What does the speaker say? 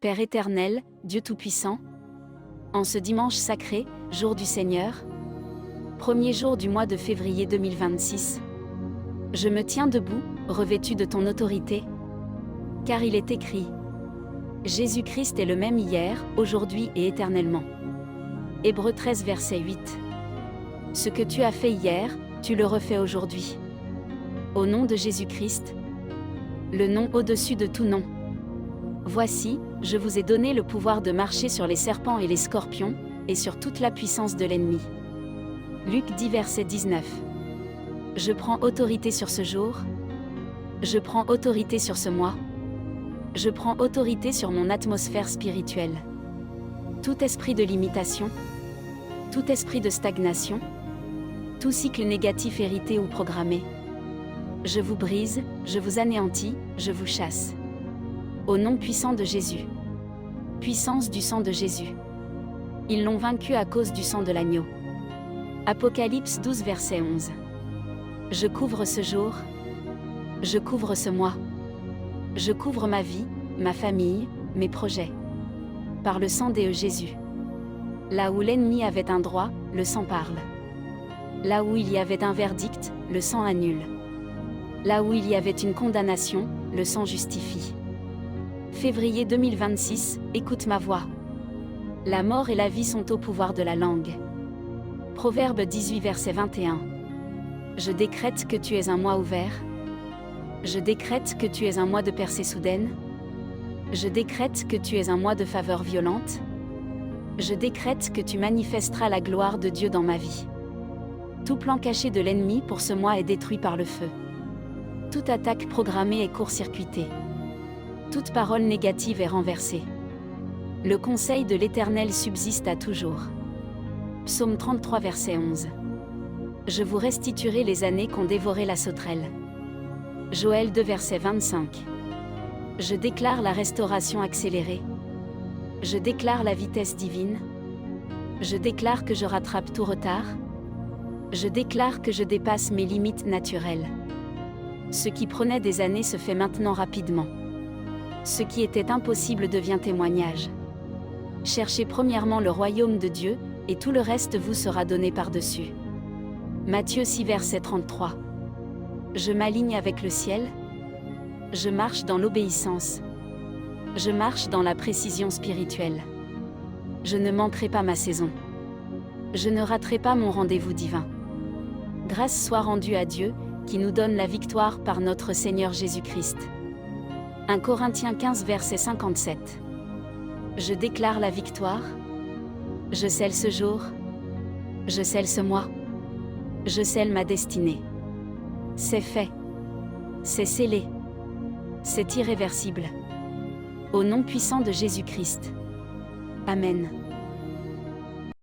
Père éternel, Dieu Tout-Puissant, en ce dimanche sacré, jour du Seigneur, premier jour du mois de février 2026, je me tiens debout, revêtu de ton autorité, car il est écrit: Jésus-Christ est le même hier, aujourd'hui et éternellement. Hébreux 13 verset 8. Ce que tu as fait hier, tu le refais aujourd'hui. Au nom de Jésus-Christ, le nom au-dessus de tout nom. Voici, je vous ai donné le pouvoir de marcher sur les serpents et les scorpions, et sur toute la puissance de l'ennemi. Luc 10 verset 19. Je prends autorité sur ce jour. Je prends autorité sur ce mois. Je prends autorité sur mon atmosphère spirituelle. Tout esprit de limitation, tout esprit de stagnation, tout cycle négatif hérité ou programmé, je vous brise, je vous anéantis, je vous chasse. Au nom puissant de Jésus. Puissance du sang de Jésus. Ils l'ont vaincu à cause du sang de l'agneau. Apocalypse 12 verset 11. Je couvre ce jour. Je couvre ce mois. Je couvre ma vie, ma famille, mes projets. Par le sang de Jésus. Là où l'ennemi avait un droit, le sang parle. Là où il y avait un verdict, le sang annule. Là où il y avait une condamnation, le sang justifie. Février 2026, écoute ma voix. La mort et la vie sont au pouvoir de la langue. Proverbe 18 verset 21. Je décrète que tu es un mois ouvert. Je décrète que tu es un mois de percée soudaine. Je décrète que tu es un mois de faveur violente. Je décrète que tu manifesteras la gloire de Dieu dans ma vie. Tout plan caché de l'ennemi pour ce mois est détruit par le feu. Toute attaque programmée est court-circuitée. Toute parole négative est renversée. Le conseil de l'Éternel subsiste à toujours. Psaume 33 verset 11. Je vous restituerai les années qu'ont dévoré la sauterelle. Joël 2 verset 25. Je déclare la restauration accélérée. Je déclare la vitesse divine. Je déclare que je rattrape tout retard. Je déclare que je dépasse mes limites naturelles. Ce qui prenait des années se fait maintenant rapidement. Ce qui était impossible devient témoignage. Cherchez premièrement le royaume de Dieu, et tout le reste vous sera donné par-dessus. Matthieu 6 verset 33. Je m'aligne avec le ciel. Je marche dans l'obéissance. Je marche dans la précision spirituelle. Je ne manquerai pas ma saison. Je ne raterai pas mon rendez-vous divin. Grâce soit rendue à Dieu, qui nous donne la victoire par notre Seigneur Jésus-Christ. 1 Corinthiens 15 verset 57. Je déclare la victoire. Je scelle ce jour. Je scelle ce mois. Je scelle ma destinée. C'est fait. C'est scellé. C'est irréversible. Au nom puissant de Jésus-Christ. Amen.